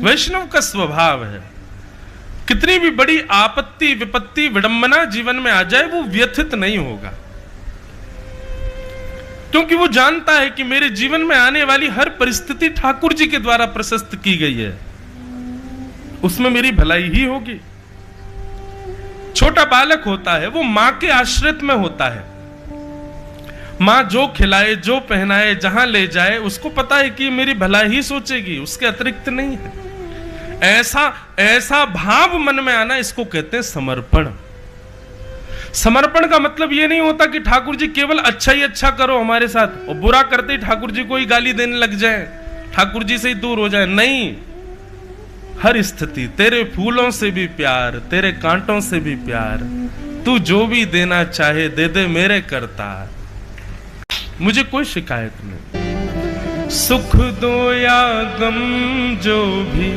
वैष्णव का स्वभाव है, कितनी भी बड़ी आपत्ति विपत्ति विडंबना जीवन में आ जाए वो व्यथित नहीं होगा, क्योंकि वो जानता है कि मेरे जीवन में आने वाली हर परिस्थिति ठाकुर जी के द्वारा प्रशस्त की गई है, उसमें मेरी भलाई ही होगी। छोटा बालक होता है वो मां के आश्रित में होता है, मां जो खिलाए जो पहनाए जहां ले जाए उसको पता है कि मेरी भला ही सोचेगी, उसके अतिरिक्त नहीं है। ऐसा भाव मन में आना, इसको कहते हैं समर्पण। समर्पण का मतलब यह नहीं होता कि ठाकुर जी केवल अच्छा ही अच्छा करो हमारे साथ और बुरा करते ही ठाकुर जी को ही गाली देने लग जाए, ठाकुर जी से ही दूर हो जाए। नहीं, हर स्थिति तेरे फूलों से भी प्यार, तेरे कांटों से भी प्यार, तू जो भी देना चाहे दे दे मेरे करतार, मुझे कोई शिकायत नहीं। सुख दो या गम जो भी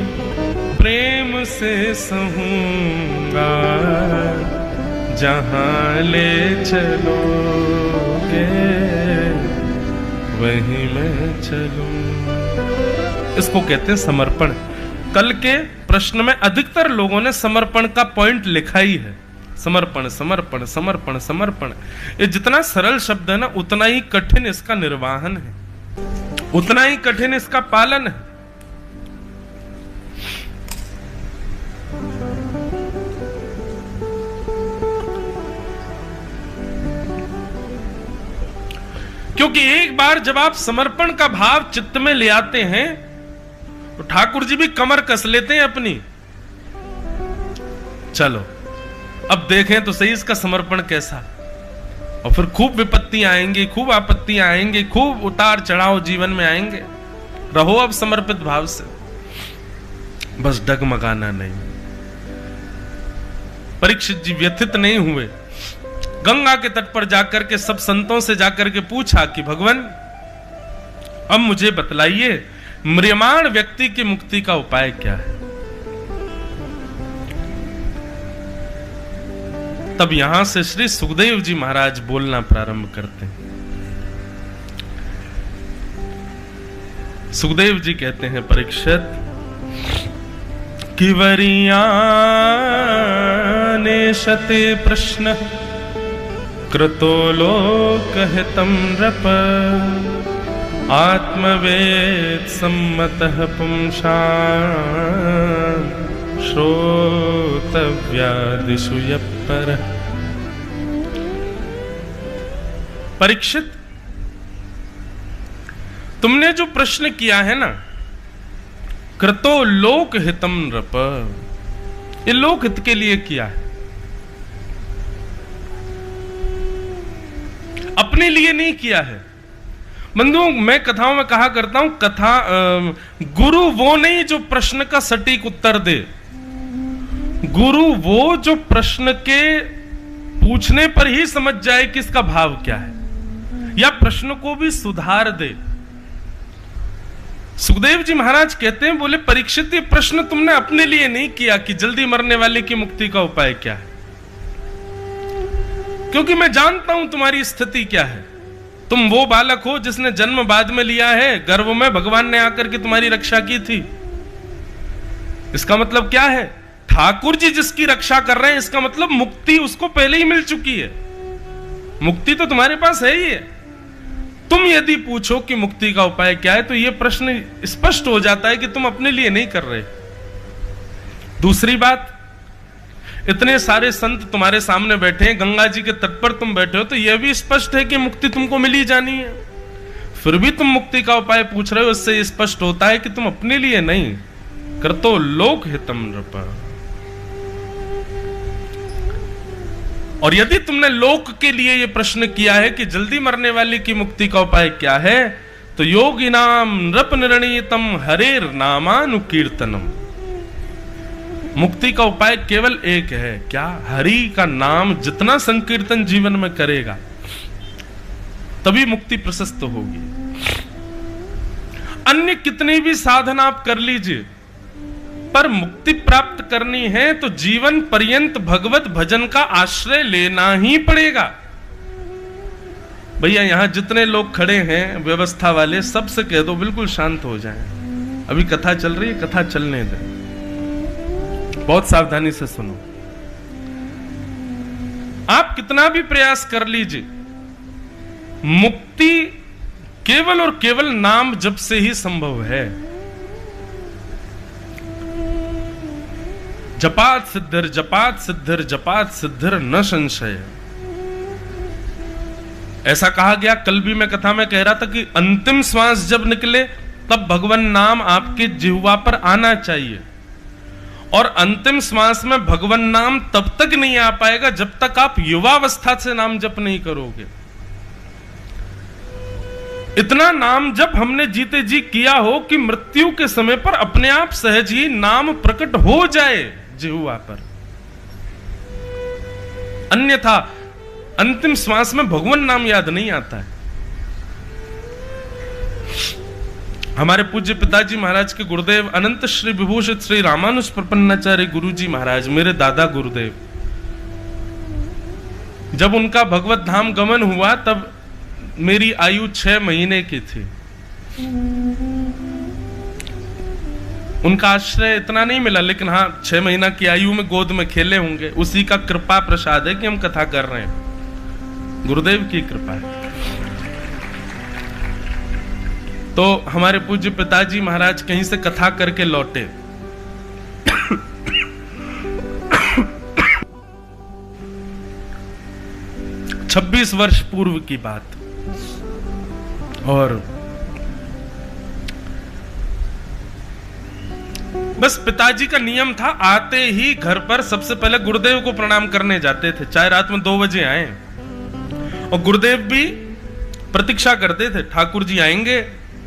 प्रेम से सहूंगा, जहां ले चलोगे वहीं मैं चलूं। इसको कहते हैं समर्पण। कल के प्रश्न में अधिकतर लोगों ने समर्पण का पॉइंट लिखा ही है, समर्पण समर्पण समर्पण समर्पण। ये जितना सरल शब्द है ना, उतना ही कठिन इसका निर्वाहन है, उतना ही कठिन इसका पालन है। क्योंकि एक बार जब आप समर्पण का भाव चित्त में ले आते हैं तो ठाकुर जी भी कमर कस लेते हैं अपनी। चलो अब देखें तो सही इसका समर्पण कैसा। और फिर खूब विपत्तियां आएंगी, खूब आपत्तियां आएंगी, खूब उतार चढ़ाव जीवन में आएंगे। रहो अब समर्पित भाव से, बस डगमगाना नहीं। परीक्षित जी व्यथित नहीं हुए, गंगा के तट पर जाकर के सब संतों से जाकर के पूछा कि भगवान अब मुझे बतलाइए म्रियमाण व्यक्ति की मुक्ति का उपाय क्या है। तब यहां से श्री सुखदेव जी महाराज बोलना प्रारंभ करते हैं। सुखदेव जी कहते हैं, परीक्षित कि वरियाने शते प्रश्न कृतो लोकहितं नृप, आत्मवेद सम्मतः पुंसां श्रोतव्यादिषु यः परः। परीक्षित, तुमने जो प्रश्न किया है ना, कृतो लोकहितं नृप, ये लोकहित के लिए किया है, अपने लिए नहीं किया है। बंधुओं, मैं कथाओं में कहा करता हूं, गुरु वो नहीं जो प्रश्न का सटीक उत्तर दे, गुरु वो जो प्रश्न के पूछने पर ही समझ जाए कि इसका भाव क्या है, या प्रश्न को भी सुधार दे। सुखदेव जी महाराज कहते हैं, बोले परीक्षित, ये प्रश्न तुमने अपने लिए नहीं किया कि जल्दी मरने वाले की मुक्ति का उपाय क्या है, क्योंकि मैं जानता हूं तुम्हारी स्थिति क्या है। तुम वो बालक हो जिसने जन्म बाद में लिया है, गर्भ में भगवान ने आकर के तुम्हारी रक्षा की थी। इसका मतलब क्या है? ठाकुर जी जिसकी रक्षा कर रहे हैं, इसका मतलब मुक्ति उसको पहले ही मिल चुकी है, मुक्ति तो तुम्हारे पास है ही है। तुम यदि पूछो कि मुक्ति का उपाय क्या है, तो यह प्रश्न स्पष्ट हो जाता है कि तुम अपने लिए नहीं कर रहे। दूसरी बात, इतने सारे संत तुम्हारे सामने बैठे हैं, गंगा जी के तट पर तुम बैठे हो, तो यह भी स्पष्ट है कि मुक्ति तुमको मिली जानी है, फिर भी तुम मुक्ति का उपाय पूछ रहे हो। इससे स्पष्ट होता है कि तुम अपने लिए नहीं, कृतो लोकहितं नृप। और यदि तुमने लोक के लिए यह प्रश्न किया है कि जल्दी मरने वाले की मुक्ति का उपाय क्या है, तो योगिनाम नृप निर्णीतम हरेर नामानुकीर्तनम। मुक्ति का उपाय केवल एक है, क्या? हरि का नाम जितना संकीर्तन जीवन में करेगा तभी मुक्ति प्रशस्त होगी। अन्य कितनी भी साधना आप कर लीजिए, पर मुक्ति प्राप्त करनी है तो जीवन पर्यंत भगवत भजन का आश्रय लेना ही पड़ेगा। भैया यहां जितने लोग खड़े हैं व्यवस्था वाले, सबसे कह दो बिल्कुल शांत हो जाएं। अभी कथा चल रही है, कथा चलने दे, बहुत सावधानी से सुनो। आप कितना भी प्रयास कर लीजिए, मुक्ति केवल और केवल नाम जप से ही संभव है। जपात सिद्धिर जपात सिद्धिर जपात सिद्धिर न संशय, ऐसा कहा गया। कल भी मैं कथा में कह रहा था कि अंतिम श्वास जब निकले तब भगवान नाम आपके जिह्वा पर आना चाहिए, और अंतिम श्वास में भगवान नाम तब तक नहीं आ पाएगा जब तक आप युवावस्था से नाम जप नहीं करोगे। इतना नाम जप हमने जीते जी किया हो कि मृत्यु के समय पर अपने आप सहज ही नाम प्रकट हो जाए जिह्वा पर, अन्यथा अंतिम श्वास में भगवान नाम याद नहीं आता है। हमारे पूज्य पिताजी महाराज के गुरुदेव अनंत श्री विभूषित श्री रामानुज प्रपन्नाचार्य गुरुजी महाराज, मेरे दादा गुरुदेव, जब उनका भगवत धाम गमन हुआ तब मेरी आयु 6 महीने की थी। उनका आश्रय इतना नहीं मिला, लेकिन हाँ 6 महीना की आयु में गोद में खेले होंगे, उसी का कृपा प्रसाद है कि हम कथा कर रहे हैं, गुरुदेव की कृपा है। तो हमारे पूज्य पिताजी महाराज कहीं से कथा करके लौटे, छब्बीस वर्ष पूर्व की बात, और बस पिताजी का नियम था, आते ही घर पर सबसे पहले गुरुदेव को प्रणाम करने जाते थे, चाहे रात में 2 बजे आए, और गुरुदेव भी प्रतीक्षा करते थे, ठाकुर जी आएंगे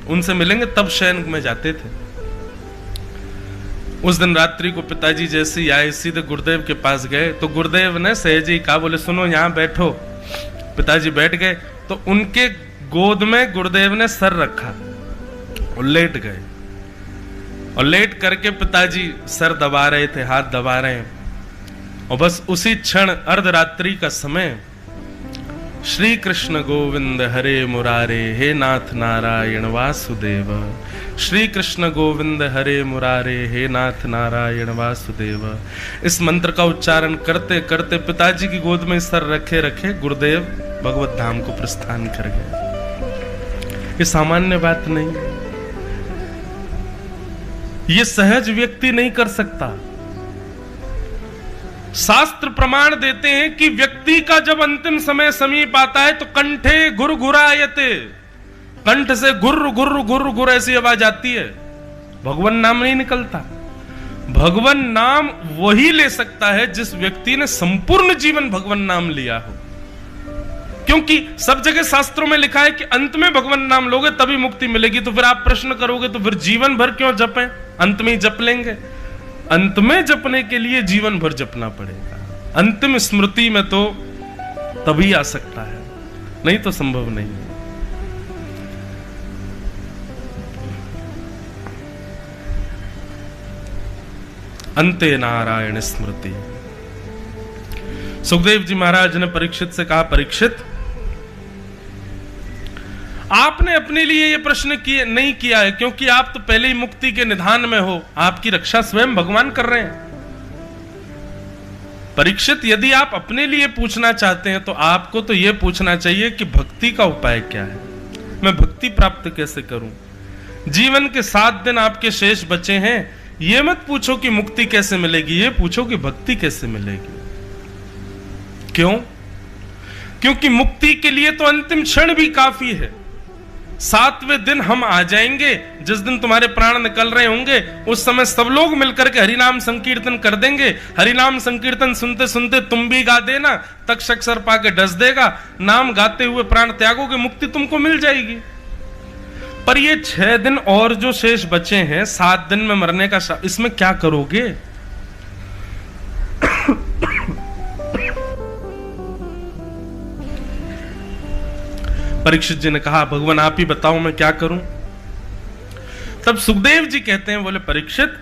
उनसे मिलेंगे, तब शयन में जाते थे। उस दिन रात्रि को पिताजी जैसे ही आए सीधे गुरुदेव के पास गए, तो गुरुदेव ने सहज ही कहा, बोले सुनो यहां बैठो। पिताजी बैठ गए तो उनके गोद में गुरुदेव ने सर रखा और लेट गए, और लेट करके पिताजी सर दबा रहे थे, हाथ दबा रहे हैं, और बस उसी क्षण अर्धरात्रि का समय, श्री कृष्ण गोविंद हरे मुरारे, हे नाथ नारायण वासुदेव, श्री कृष्ण गोविंद हरे मुरारे, हे नाथ नारायण वासुदेव, इस मंत्र का उच्चारण करते करते पिताजी की गोद में सर रखे रखे गुरुदेव भगवत धाम को प्रस्थान कर गए। ये सामान्य बात नहीं, ये सहज व्यक्ति नहीं कर सकता। शास्त्र प्रमाण देते हैं कि व्यक्ति का जब अंतिम समय समीप आता है तो कंठे घुरघुरायते, कंठ से गुर्र गुर्र गुर्र गुर्र ऐसी आवाज आती है, भगवान नाम नहीं निकलता। भगवान नाम वही ले सकता है जिस व्यक्ति ने संपूर्ण जीवन भगवान नाम लिया हो, क्योंकि सब जगह शास्त्रों में लिखा है कि अंत में भगवान नाम लोगे तभी मुक्ति मिलेगी। तो फिर आप प्रश्न करोगे तो फिर जीवन भर क्यों जपें, अंत में ही जप लेंगे। अंत में जपने के लिए जीवन भर जपना पड़ेगा, अंतिम स्मृति में तो तभी आ सकता है, नहीं तो संभव नहीं है। अंते नारायण स्मृति। सुखदेव जी महाराज ने परीक्षित से कहा, परीक्षित आपने अपने लिए यह प्रश्न नहीं किया है, क्योंकि आप तो पहले ही मुक्ति के निधान में हो, आपकी रक्षा स्वयं भगवान कर रहे हैं। परीक्षित, यदि आप अपने लिए पूछना चाहते हैं तो आपको तो यह पूछना चाहिए कि भक्ति का उपाय क्या है, मैं भक्ति प्राप्त कैसे करूं। जीवन के 7 दिन आपके शेष बचे हैं, यह मत पूछो कि मुक्ति कैसे मिलेगी, यह पूछो कि भक्ति कैसे मिलेगी। क्यों? क्योंकि मुक्ति के लिए तो अंतिम क्षण भी काफी है। 7वें दिन हम आ जाएंगे, जिस दिन तुम्हारे प्राण निकल रहे होंगे, उस समय सब लोग मिलकर के हरिनाम संकीर्तन कर देंगे। हरिनाम संकीर्तन सुनते सुनते तुम भी गा देना, तक्षक सर पाके डस देगा, नाम गाते हुए प्राण त्यागोगे, मुक्ति तुमको मिल जाएगी। पर ये 6 दिन और जो शेष बचे हैं, 7 दिन में मरने का, इसमें क्या करोगे? परीक्षित जी ने कहा, भगवान आप ही बताओ मैं क्या करूं। तब सुखदेव जी कहते हैं, बोले परीक्षित,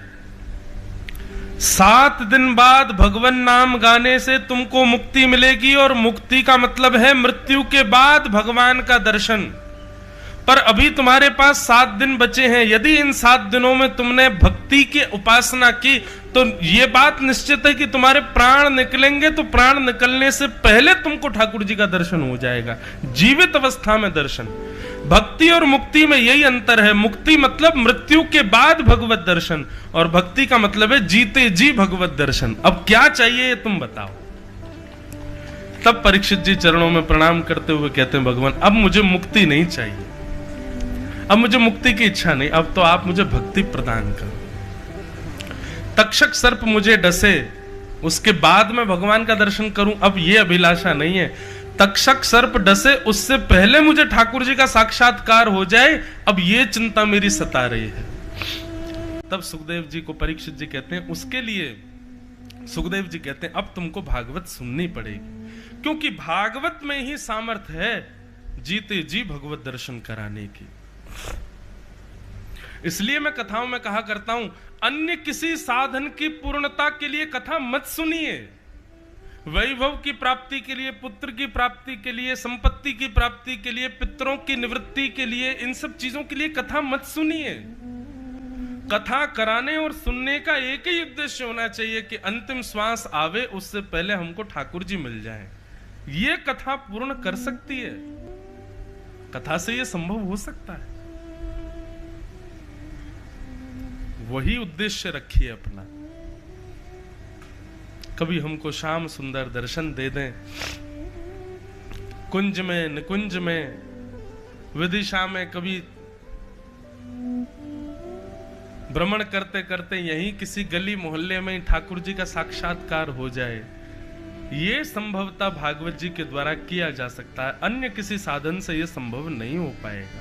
7 दिन बाद भगवान नाम गाने से तुमको मुक्ति मिलेगी, और मुक्ति का मतलब है मृत्यु के बाद भगवान का दर्शन। पर अभी तुम्हारे पास 7 दिन बचे हैं। यदि इन 7 दिनों में तुमने भक्ति की उपासना की तो यह बात निश्चित है कि तुम्हारे प्राण निकलेंगे, तो प्राण निकलने से पहले तुमको ठाकुर जी का दर्शन हो जाएगा, जीवित अवस्था में दर्शन। भक्ति और मुक्ति में यही अंतर है। मुक्ति मतलब मृत्यु के बाद भगवत दर्शन, और भक्ति का मतलब है जीते जी भगवत दर्शन। अब क्या चाहिए ये तुम बताओ। तब परीक्षित जी चरणों में प्रणाम करते हुए कहते हैं, भगवान अब मुझे मुक्ति नहीं चाहिए, अब मुझे मुक्ति की इच्छा नहीं, अब तो आप मुझे भक्ति प्रदान करो। तक्षक सर्प मुझे डसे, उसके बाद में भगवान का दर्शन करूं, अब ये अभिलाषा नहीं है। तक्षक सर्प डसे उससे पहले मुझे ठाकुर जी का साक्षात्कार हो जाए, अब ये चिंता मेरी सता रही है। तब सुखदेव जी को परीक्षित जी कहते हैं, उसके लिए सुखदेव जी कहते हैं अब तुमको भागवत सुननी पड़ेगी, क्योंकि भागवत में ही सामर्थ्य है जीते जी भगवत दर्शन कराने की। इसलिए मैं कथाओं में कहा करता हूं, अन्य किसी साधन की पूर्णता के लिए कथा मत सुनिए। वैभव की प्राप्ति के लिए, पुत्र की प्राप्ति के लिए, संपत्ति की प्राप्ति के लिए, पितरों की निवृत्ति के लिए, इन सब चीजों के लिए कथा मत सुनिए। कथा कराने और सुनने का एक ही उद्देश्य होना चाहिए कि अंतिम श्वास आवे उससे पहले हमको ठाकुर जी मिल जाएं। ये कथा पूर्ण कर सकती है, कथा से ये संभव हो सकता है। वही उद्देश्य रखिए अपना। कभी हमको श्याम सुंदर दर्शन दे दें, कुंज में, निकुंज में, विदिशा में, कभी भ्रमण करते करते यहीं किसी गली मोहल्ले में ठाकुर जी का साक्षात्कार हो जाए, ये संभवतः भागवत जी के द्वारा किया जा सकता है। अन्य किसी साधन से यह संभव नहीं हो पाएगा।